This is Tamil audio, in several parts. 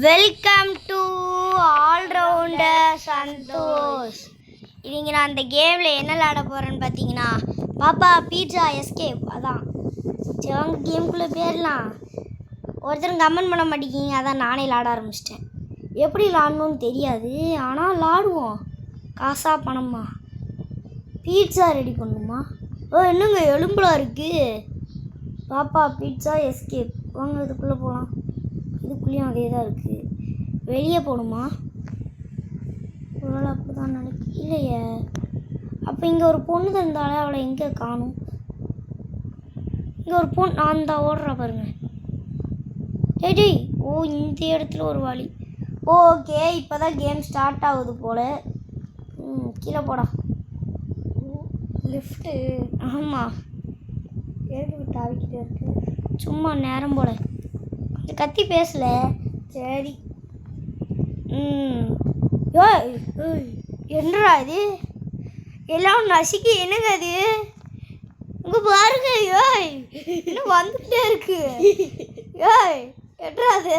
Welcome to allrounder Santhosh. இன்றைக்கி நான் அந்த கேமில் என்ன விளாட போகிறேன்னு பார்த்தீங்கன்னா பாப்பா பீட்சா எஸ்கேப். அதான் சரி வாங்க கேமுக்குள்ளே போயிடலாம். ஒருத்தரும் கமெண்ட் பண்ண மாட்டேங்கிங்க, அதான் நானே விளாட ஆரம்பிச்சிட்டேன். எப்படி விளாடணுன்னு தெரியாது, ஆனால் விளாடுவோம். காசா பணமா? பீட்சா ரெடி பண்ணுமா? என்னங்க எலும்புலாம் இருக்குது. பாப்பா பீட்சா எஸ்கேப். வாங்க இதுக்குள்ளே போகலாம். இதுக்குள்ளேயும் அதே தான் இருக்குது. வெளியே போகணுமா? ஒருவேளை அப்படி தான் நினைக்க இல்லையே. அப்போ இங்கே ஒரு பொண்ணு தந்தாலே அவளை எங்கே காணும்? இங்கே ஒரு பொண்ணு நான் தான் ஓடுறா பாருங்க. டேய் ஓ இந்த இடத்துல ஒரு வழி. ஓகே இப்போ தான் கேம் ஸ்டார்ட் ஆகுது போல். கீழே போடா. லிஃப்ட்டு. ஆமாம் ஏற்கனவே தாவிக்கிட்டே இருக்கு. சும்மா நேரம் போல கொஞ்சம் கத்தி பேசல. சரி. என்னடா இது எல்லாம் நசுக்கி? என்னங்க அது இங்கே பாருங்க. ஏய் இன்னும் வந்துக்கிட்டே இருக்கு. ஏய் என்னடா அது?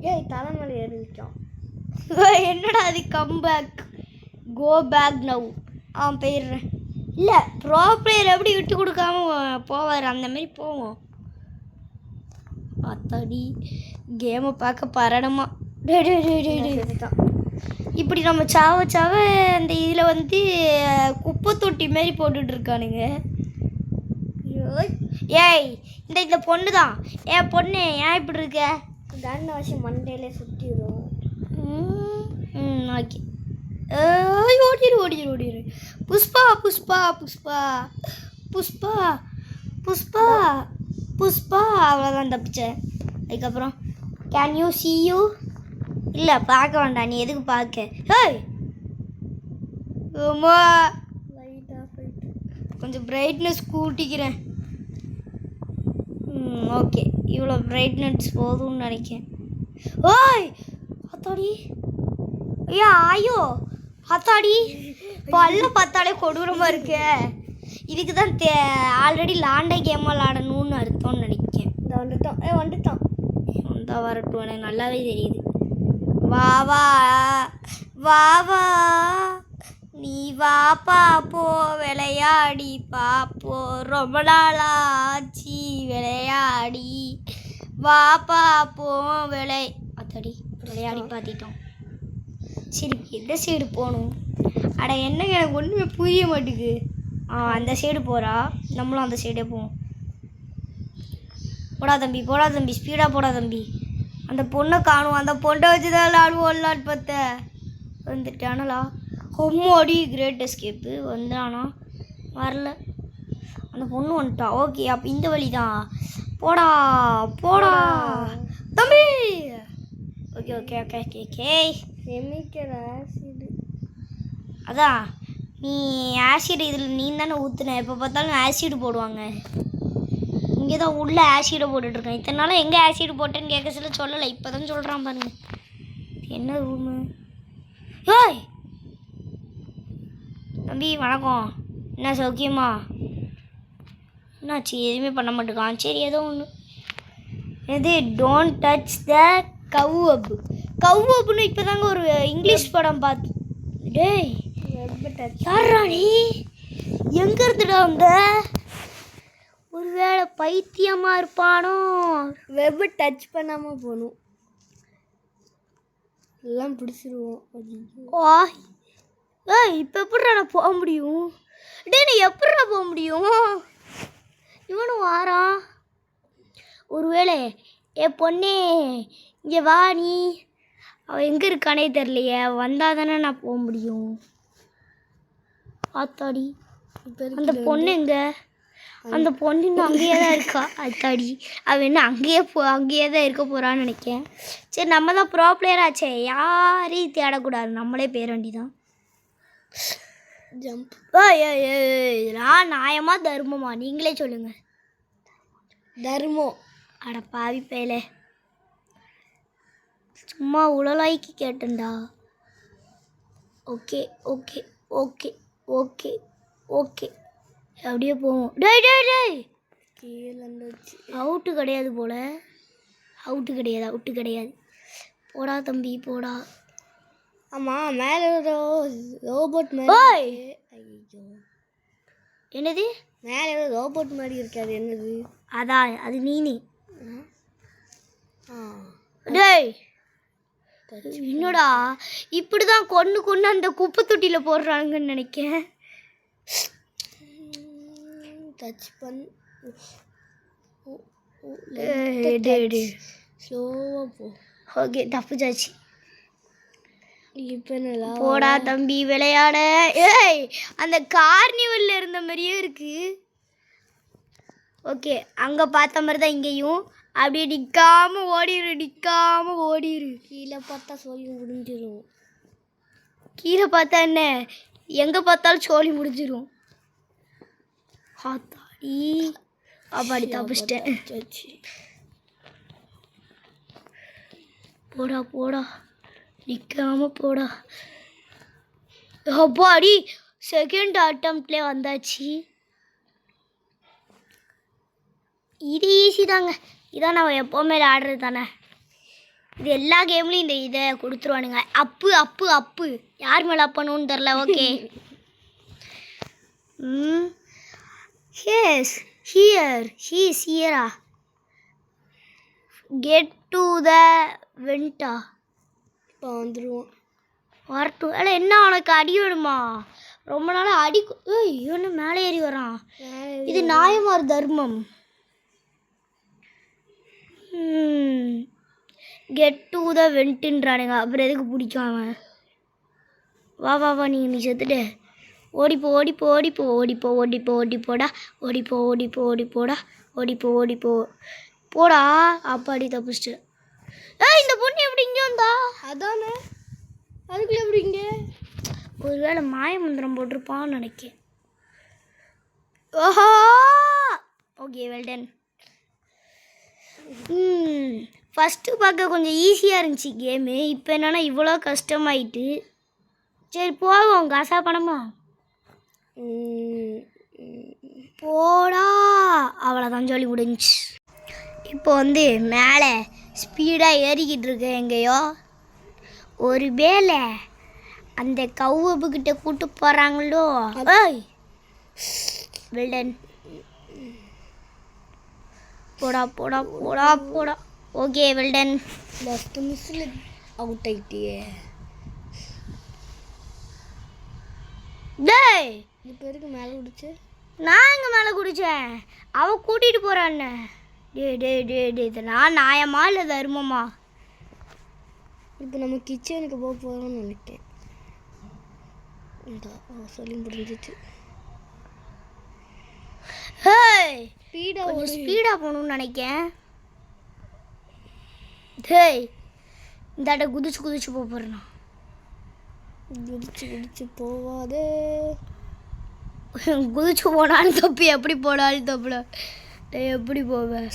ஏய் தலைமலை ஏறிட்டோம். என்னடா அது? Come back, go back now. போயிடுறேன். இல்லை ப்ரோ பிளேயர் எப்படி விட்டு கொடுக்காம போவார், அந்தமாரி போவோம். அத்தாடி கேமை பார்க்க பரடமா. இப்படி நம்ம சாவ சாவ அந்த இதில் வந்து குப்பை தொட்டி மாரி போட்டுட்ருக்கானுங்க. ஏய் இந்த பொண்ணு தான். பொண்ணு ஏன் இப்படி இருக்க? தண்ணி வச்சு மண்டையிலே சுற்றிடும். ஓகே ஓடிடு. புஷ்பா புஷ்பா புஷ்பா புஷ்பா புஷ்பா புஷ்பா. அவ்வளோதான் தப்பிச்சேன். அதுக்கப்புறம் கேன் யூ சி யூ? இல்லை பார்க்க வேண்டாம். நீ எதுக்கு பார்க்க? ஹேய் ஆமா கொஞ்சம் பிரைட்னஸ் கூட்டிக்கிறேன். ஓகே இவ்வளோ பிரைட்னஸ் போதும்னு நினைக்கிறேன். ஓய் அத்தாடி. ஐயா ஐயோ அத்தாடி பல்ல பார்த்தாலே கொடூரமாக இருக்கு. இதுக்கு தான் ஆல்ரெடி லாண்டை கேமாக விளாடணும்னு அர்த்தம்னு நினைக்கிறேன். வந்துட்டான் வந்தால் வரட்டும், எனக்கு நல்லாவே தெரியுது. வா வா வா வா நீ வா பாப்போ விளையாடி பாப்போ, ரொம்ப நாளாச்சு விளையாடி வா பாப்போ அத்தாடி விளையாடி பார்த்திட்டோம். சரி எந்த சைடு போகணும்? அட என்னங்க எனக்கு ஒன்றுமே புரிய மாட்டேங்குது. அந்த சைடு போகிறா, நம்மளும் அந்த சைடே போவோம். போடா தம்பி ஸ்பீடாக போடா தம்பி. அந்த பொண்ணை காணும், அந்த பொண்ணை வச்சு தான் விளாடுவோம்லான்னு பார்த்தேன். வந்துட்டானலா ஹொம்மோடி கிரேட் எஸ்கேப்பு வந்தானா? வரல. அந்த பொண்ணு வந்துட்டா. ஓகே அப்போ இந்த வழி தான். போடா தம்பி. Okay okay okay okay okay chemical acid. அதான் நீ ஆசிட் இதில் நீ தானே ஊற்றுன. எப்போ பார்த்தாலும் ஆசிட் போடுவாங்க. இங்கே தான் உள்ள ஆசிடை போட்டுட்ருக்கேன். இத்தனை நாளாக எங்கே ஆசிட் போட்டேன்னு கேட்க சொல்லலை. இப்போ தான் சொல்கிறான் பாருங்க. என்ன ரூமு? ஏய் தம்பி வணக்கம். என்ன சௌக்கியமா? என்னாச்சு? எதுவுமே பண்ண மாட்டேங்கான். சரி ஏதோ ஒன்று. எது? டோன்ட் டச் த கவ்வுன்னு இப்போ தாங்க ஒரு இங்கிலீஷ் படம் பார்த்து. டேய் யாரா நீ? எங்க இருந்துடா வந்த? ஒருவேளை பைத்தியமா இருப்பானோ? வெப் டச் பண்ணாமல் போகணும், எல்லாம் பிடிச்சிருவோம். இப்போ எப்படிடா நான் போக முடியும்? டே நீ எப்படிடா போக முடியும்? இவனும் வாரான். ஒருவேளை பொண்ணே இங்கே வா. நீ அவள் எங்கே இருக்கானே தெரியலையே. வந்தால் தானே நான் போக முடியும். ஆத்தாடி அந்த பொண்ணு எங்கே? அந்த பொண்ணு இன்னும் அங்கேயே தான் இருக்கா. ஆத்தாடி அவள் என்ன அங்கேயே தான் இருக்க போகிறான்னு நினைக்கிறேன். சரி நம்ம தான் ப்ரோ பிளேயர் ஆச்சே, யாரையும் தேடக்கூடாது, நம்மளே பேர வேண்டிதான். ஜம்ப். நான் நியாயமா தர்மமா? நீங்களே சொல்லுங்கள். தர்மம். அட பாவி பேலே, சும்மா உளலாய்க்கு கேட்டேன்டா. Okay okay okay okay okay அப்படியே போவோம். டேய் கீழே அவுட்டு கிடையாது போல். அவுட்டு கிடையாது. போடா தம்பி போடா. ஆமாம், மேலே ரோபோட் மாதிரி. ஓய் ஐயோ, என்னது? மேலே ரோபோட் மாதிரி இருக்காது, என்னது? அதான் அது நீனே. ஆ, டேய் என்னடா இப்படிதான் கொண்டு அந்த குப்பை தொட்டியில போடுறாங்கன்னு நினைக்கேன். டச் பண்ண ஸ்லோவாக போ. ஓகே தப்பு சாச்சு. இப்போ நல்லா போடா தம்பி விளையாட. ஏய் அந்த கார்னிவல்ல இருந்த மாதிரியே இருக்கு. ஓகே அங்கே பார்த்த மாதிரி தான் இங்கேயும். அப்படியே நிற்காம ஓடிரு. கீழே பார்த்தா சொல்லி முடிஞ்சிடும். கீழே பார்த்தா என்ன, எங்கே பார்த்தாலும் சோழி முடிஞ்சிடும். அப்பாடி தப்பிச்சிட்டேன். போடா நிற்காம போடா. அப்பாடி செகண்ட் அட்டம்ப்ட்லேயே வந்தாச்சு. இது ஈஸி தாங்க. இதான் நான் எப்போவுமே விளையாடுறது தானே. இது எல்லா கேம்லையும் இந்த இதை கொடுத்துருவானுங்க. அப்பு யார் மேலே அப்பணும்னு தெரில. ஓகே எஸ் ஹியரா கெட் டு த வெண்டா. இப்போ வந்துடுவோம். வரட்டும். அல்ல என்ன உனக்கு அடி வேணுமா? ரொம்ப நாள் அடி. இவனு மேலே ஏறி வரான். இது நியாயமா தர்மம். கெட் டு த வெண்ட்டுன்றானுங்க. அப்புறம் எதுக்கு பிடிக்கும் அவன்? வா நீ செத்துட்டு போடா. அப்பாடி தப்பிச்சிட்டு. இந்த பொண்ணு எப்படி இங்கே வந்தா? அதானே, அதுக்குள்ளே எப்படிங்க? ஒருவேளை மாய மந்திரம் போட்டிருப்பான்னு நினைக்கிறேன். ஓஹோ ஓகே வெல்டன். ஃபஸ்ட்டு பார்க்க கொஞ்சம் ஈஸியாக இருந்துச்சு கேமு. இப்போ என்னென்னா இவ்வளோ கஷ்டமாயிட்டு. சரி போவோம். காசா பணமா? போடா. அவ்வளோதான் சொல்லி முடிஞ்சிச்சு. இப்போ மேலே ஸ்பீடாக ஏறிக்கிட்டு இருக்கேன். எங்கேயோ ஒரு வேளை அந்த கவுவப்புக்கிட்ட கூட்டு போகிறாங்களோ. வெல்டன் போடா. Okay well done. Last missile out ஆகிட்டியே. டேய் இப்போ எதுக்கு மேலே குடிச்சு? நான் எங்கே மேலே குடித்தேன்? அவள் கூட்டிகிட்டு போகிறான்னு. டே இது நான் நியாயமா இல்லை தர்மமா? இப்போ நம்ம கிச்சனுக்கு போக போகிறோம்னு நினைக்கிறேன். சொல்லி முடிஞ்சிச்சு. ஸ்பீடாக போகணும்னு நினைக்கேன். டேய் இந்தாட்ட குதிச்சு போகிறேன். குதிச்சு போவாதே. குதிச்சு போனாலும் தப்பு, எப்படி போனாலும் தப்புல. எப்படி போவேன்?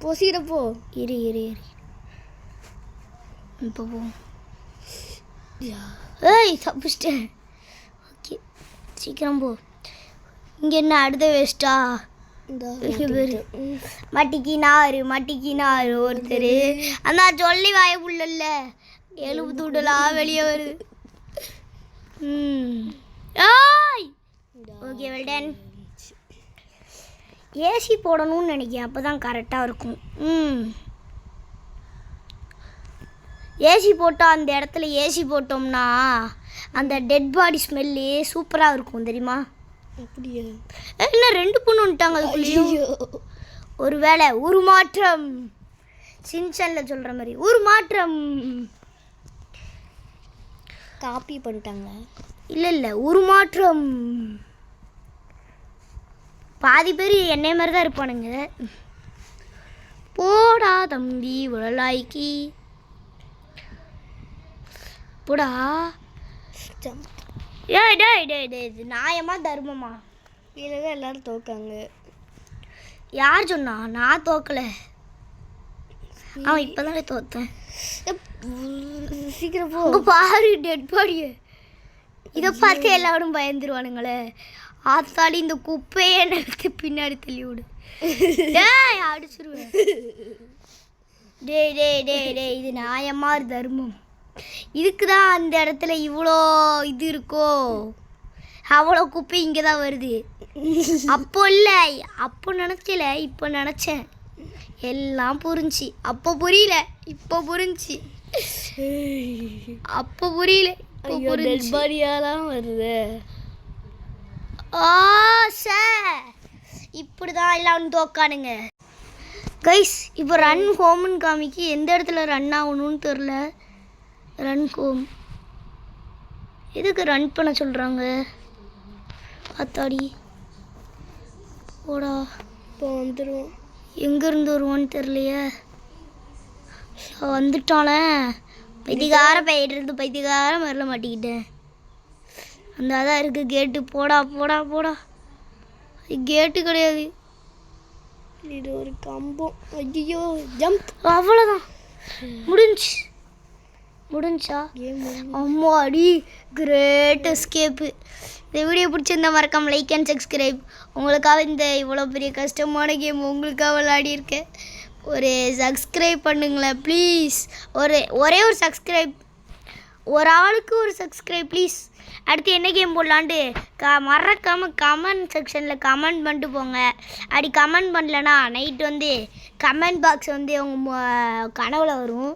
பொசிக்கிறப்போ இரு இப்போ போ. தப்பிச்சிட்டேன். ஓகே சீக்கிரம் போ. இங்கே என்ன அடுத்த வேஸ்ட்டா? மட்டிக்கினாரு ஒருத்தர். அந்த சொல்லி வாய புள்ளல்ல எலும்பு தூடலாம் வெளியே வருது. Okay well done. ஏசி போடணும்னு நினைக்கிறேன். அப்போ தான் கரெக்டாக இருக்கும். ஏசி போட்டால் அந்த இடத்துல ஏசி போட்டோம்னா அந்த டெட் பாடி ஸ்மெல்லு சூப்பராக இருக்கும் தெரியுமா? அப்படியே என்ன 2 பொண்ணு வந்துட்டாங்க அதுக்குள்ளேயும். ஒரு வேளை உருமாற்றம் சின்சனில் சொல்கிற மாதிரி உருமாற்றம் காப்பி பண்ணிட்டாங்க. இல்லை உருமாற்றம். பாதி பேர் என்னைய மாதிரி தான் இருப்பானுங்க. போடா தம்பி உடலாய்க்கு போடா. இது நியாயமா தர்மமா? கீழே தான் எல்லாரும் தோக்காங்க. யார் சொன்னா? நான் தோக்கலை. அவன் இப்போ தானே தோத்தேன். சீக்கிரம் போ. பாரு டெட் பாடியை. இதை பார்த்து எல்லாரும் பயந்துருவானுங்களே. ஆத்தாடி இந்த குப்பையே எனக்கு பின்னாடி தள்ளி விடு. டேய் அடிச்சிருவேன். டேய் டேய் டேய் டேய் இது நியாயமா தர்மம். இதுக்கு தான் அந்த இடத்துல இவ்வளோ இது இருக்கோ, அவ்வளோ குப்பை இங்கே தான் வருது. அப்போ இல்லை, அப்போ நினச்சல, இப்போ நினச்சேன். எல்லாம் புரிஞ்சு. அப்போ புரியல, இப்போ புரிஞ்சு. அப்போ புரியல, இப்போ புரிஞ்சு. பாடியாலாம் வருது. சார் இப்படி தான் எல்லாம் தோக்கானுங்க கைஸ். இப்போ ரன் ஹோம்னு காமிக்கு எந்த இடத்துல ரன் ஆகணும்னு தெரில. ரன் ஹோம் எதுக்கு ரன் பண்ண சொல்கிறாங்க? அத்தாடி ஓடா. இப்போ வந்துடுவோம். எங்கேருந்து வருவோன்னு தெரியலையே. வந்துட்டாலே பைத்தியக்கார போயிட்டு இருந்து பைத்தியக்கார வரல மாட்டிக்கிட்டேன். அந்த அதான் இருக்குது கேட்டு. போடா போடா போடா. கேட்டு கிடையாது, இது ஒரு கம்பம். ஐயோ ஜம்ப். அவ்வளோதான் முடிஞ்சா கேம். அம்மாடி கிரேட் எஸ்கேப்பு. இந்த வீடியோ பிடிச்சிருந்தா மறக்காம லைக் அண்ட் சப்ஸ்கிரைப். உங்களுக்காக இந்த இவ்வளோ பெரிய கஷ்டமான கேம் உங்களுக்காக விளையாடியிருக்கேன். ஒரு சப்ஸ்கிரைப் பண்ணுங்களேன் ப்ளீஸ். ஒரே ஒரு சப்ஸ்கிரைப், ஒரு ஆளுக்கு ஒரு சப்ஸ்கிரைப் ப்ளீஸ். அடுத்து என்ன கேம் போடலான்ட்டு மறக்காமல் கமெண்ட் செக்ஷனில் கமெண்ட் பண்ணிட்டு போங்க. அப்படி கமெண்ட் பண்ணலன்னா நைட்டு வந்து கமெண்ட் பாக்ஸ் வந்து உங்கள் கனவில் வரும்.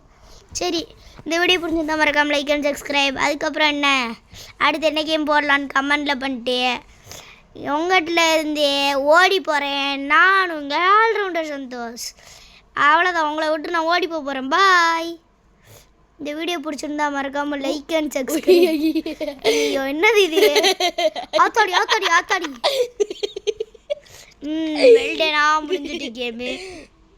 சரி, இந்த வீடியோ பிடிச்சிருந்தா மறக்காமல் லைக் அண்ட் சப்ஸ்கிரைப். அதுக்கப்புறம் என்ன, அடுத்து என்ன கேம் போடலான்னு கமெண்டில் பண்ணிட்டு உங்கள்கிட்ட இருந்து ஓடி போகிறேன். நான் உங்கள் ஆல்ரவுண்டர் சந்தோஷ். அவ்வளோதான், உங்களை விட்டு நான் ஓடி போகிறேன். பாய். இந்த வீடியோ பிடிச்சிருந்தா மறக்காம லைக் அண்ட் சப்ஸ்கிரைப். ஐயோ என்னது இது? ஆத்தாடி ஆத்தாடி ஆத்தாடி. வெல்டேனா முடிஞ்சிட்டு கேமு.